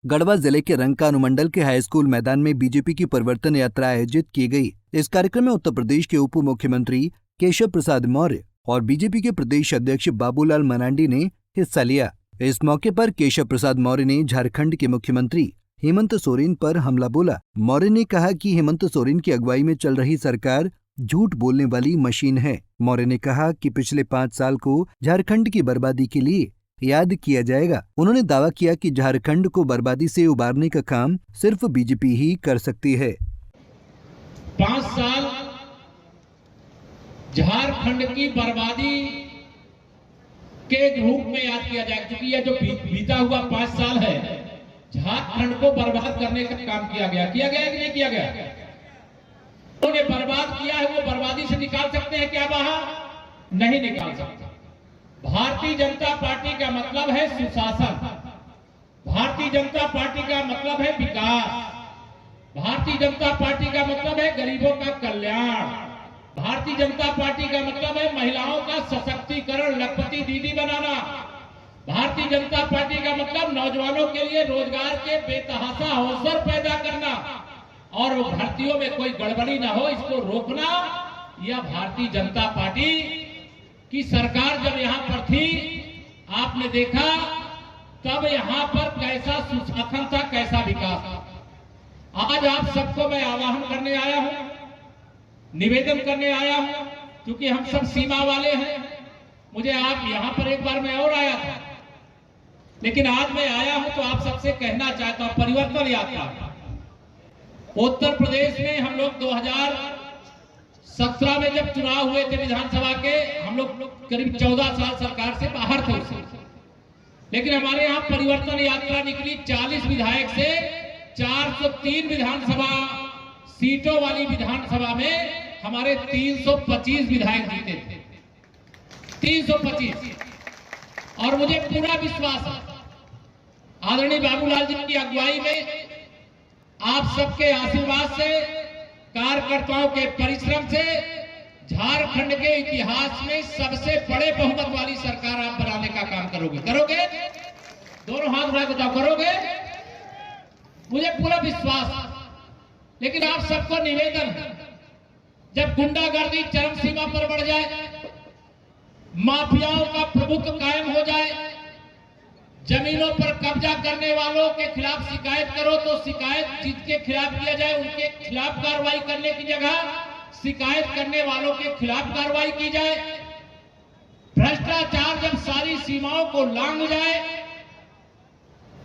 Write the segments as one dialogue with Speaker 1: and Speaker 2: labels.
Speaker 1: गढ़वा जिले के रंका अनुमंडल के हाई स्कूल मैदान में बीजेपी की परिवर्तन यात्रा आयोजित की गई। इस कार्यक्रम में उत्तर प्रदेश के उप मुख्यमंत्री केशव प्रसाद मौर्य और बीजेपी के प्रदेश अध्यक्ष बाबूलाल मरांडी ने हिस्सा लिया। इस मौके पर केशव प्रसाद मौर्य ने झारखंड के मुख्यमंत्री हेमंत सोरेन पर हमला बोला। मौर्य ने कहा कि हेमंत सोरेन की अगुवाई में चल रही सरकार झूठ बोलने वाली मशीन है। मौर्य ने कहा कि पिछले 5 साल को झारखंड की बर्बादी के लिए याद किया जाएगा। उन्होंने दावा किया कि झारखंड को बर्बादी से उबारने का काम सिर्फ बीजेपी ही कर सकती है।
Speaker 2: 5 साल झारखंड की बर्बादी के रूप में याद किया जाएगा, क्योंकि यह जो बीता हुआ 5 साल है झारखंड को बर्बाद करने का काम किया गया कि नहीं किया गया? उन्होंने बर्बाद किया है, वो बर्बादी से निकाल सकते हैं क्या बाहर? नहीं निकाल सकते। भारतीय जनता पार्टी का मतलब है सुशासन, भारतीय जनता पार्टी का मतलब है विकास, भारतीय जनता पार्टी का मतलब है गरीबों का कल्याण, भारतीय जनता पार्टी का मतलब है महिलाओं का सशक्तिकरण, लखपति दीदी बनाना, भारतीय जनता पार्टी का मतलब नौजवानों के लिए रोजगार के बेतहाशा अवसर पैदा करना और भर्तियों में कोई गड़बड़ी ना हो, इसको रोकना। यह भारतीय जनता पार्टी की सरकार जब यहां पर थी, आपने देखा तब यहां पर कैसा सुशासन था, कैसा विकास था। आज आप सबको मैं आह्वान करने आया हूं, निवेदन करने आया हूं, क्योंकि हम सब सीमा वाले हैं। मुझे आप यहां पर एक बार मैं और आया था, लेकिन आज मैं आया हूं तो आप सबसे कहना चाहता हूं, परिवर्तन यात्रा उत्तर प्रदेश में हम लोग 2017 में जब चुनाव हुए थे विधानसभा के, हम लोग करीब 14 साल सरकार से बाहर थे उससे। लेकिन हमारे यहाँ परिवर्तन यात्रा निकली। 40 विधायक से 403 विधानसभा सीटों वाली विधानसभा में हमारे 325 विधायक जीते थे, 325। और मुझे पूरा विश्वास है आदरणीय बाबूलाल जी की अगुवाई में, आप सबके आशीर्वाद से, कार्यकर्ताओं के परिश्रम से झारखंड के इतिहास में सबसे बड़े बहुमत वाली सरकार आप बनाने का काम करोगे। दोनों हाथ उठा बताओ, करोगे? मुझे पूरा विश्वास है। लेकिन आप सबको निवेदन है, जब गुंडागर्दी चरम सीमा पर बढ़ जाए, माफियाओं का प्रभुत्व कायम हो जाए, जमीनों पर कब्जा करने वालों के खिलाफ शिकायत करो तो शिकायत जिसके खिलाफ किया जाए उनके खिलाफ कार्रवाई करने की जगह शिकायत करने वालों के खिलाफ कार्रवाई की जाए। भ्रष्टाचार जब सारी सीमाओं को लांघ जाए,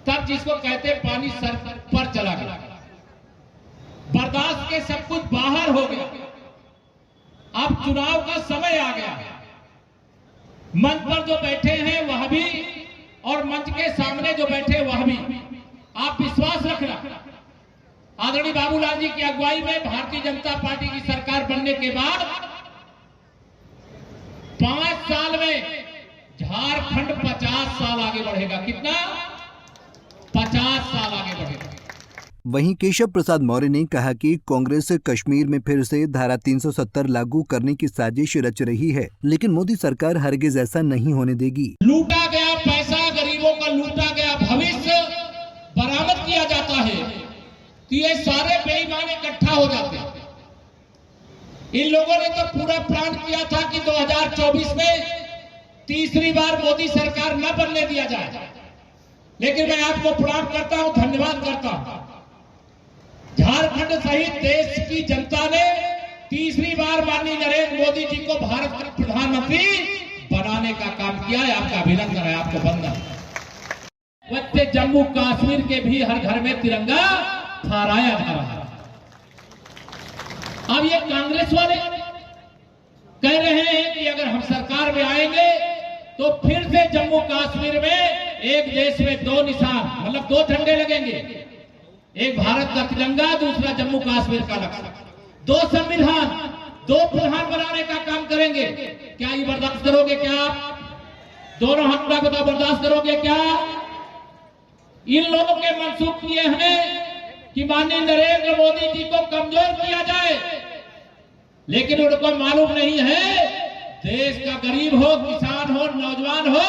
Speaker 2: तब जिसको कहते पानी सर पर चला गया, बर्दाश्त के सब कुछ बाहर हो गया। अब चुनाव का समय आ गया। मंच पर जो बैठे हैं वह भी और मंच के सामने जो बैठे वह भी, आप विश्वास रखना, आदरणीय बाबूलाल जी की अगुवाई में भारतीय जनता पार्टी की सरकार बनने के बाद 5 साल में झारखंड 50 साल आगे बढ़ेगा। कितना? 50 साल आगे बढ़ेगा।
Speaker 1: वहीं केशव प्रसाद मौर्य ने कहा कि कांग्रेस कश्मीर में फिर से धारा 370 लागू करने की साजिश रच रही है, लेकिन मोदी सरकार हरगिज ऐसा नहीं होने देगी।
Speaker 2: लूटा गया पैसा, गरीबों का लूटा गया भविष्य बरामद किया जाता है तो ये सारे बेईमान इकट्ठा हो जाते हैं। इन लोगों ने तो पूरा प्लान किया था कि 2024 में तीसरी बार मोदी सरकार न बनने दिया जाए, लेकिन मैं आपको प्रणाम करता हूं, धन्यवाद करता हूं। झारखंड सहित देश की जनता ने तीसरी बार माननीय नरेंद्र मोदी जी को भारत का प्रधानमंत्री बनाने का काम किया है। आपका अभिनंदन है, आपको वंदन। वैसे जम्मू कश्मीर के भी हर घर में तिरंगा फहराया जा रहा है। अब ये कांग्रेस वाले कह रहे हैं कि अगर हम सरकार में आएंगे तो फिर से जम्मू कश्मीर में एक देश में 2 निशान, मतलब 2 झंडे लगेंगे, एक भारत का तिरंगा, दूसरा जम्मू कश्मीर का लक्ष्य, 2 संविधान, 2 प्रधान बनाने का काम करेंगे। क्या ये बर्दाश्त करोगे? क्या दोनों हाथ उठा बताओ, बर्दाश्त करोगे क्या? इन लोगों के मंसूब किए हैं कि माननीय नरेंद्र मोदी जी को कमजोर किया जाए, लेकिन उनको मालूम नहीं है देश का गरीब हो, किसान हो, नौजवान हो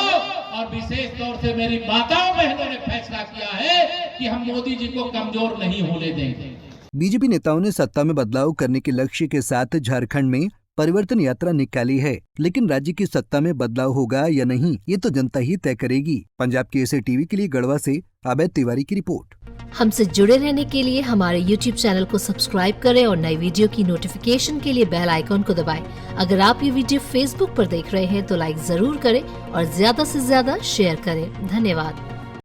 Speaker 2: और विशेष तौर से मेरी माताओं बहनों ने फैसला किया है कि हम मोदी जी को कमजोर नहीं होने देंगे।
Speaker 1: बीजेपी नेताओं ने सत्ता में बदलाव करने के लक्ष्य के साथ झारखंड में परिवर्तन यात्रा निकाली है, लेकिन राज्य की सत्ता में बदलाव होगा या नहीं ये तो जनता ही तय करेगी। पंजाब केसरी टीवी के लिए गढ़वा से अभय तिवारी की रिपोर्ट।
Speaker 3: हमसे जुड़े रहने के लिए हमारे YouTube चैनल को सब्सक्राइब करें और नई वीडियो की नोटिफिकेशन के लिए बेल आइकॉन को दबाएं। अगर आप ये वीडियो Facebook पर देख रहे हैं तो लाइक जरूर करें और ज्यादा से ज्यादा शेयर करें। धन्यवाद।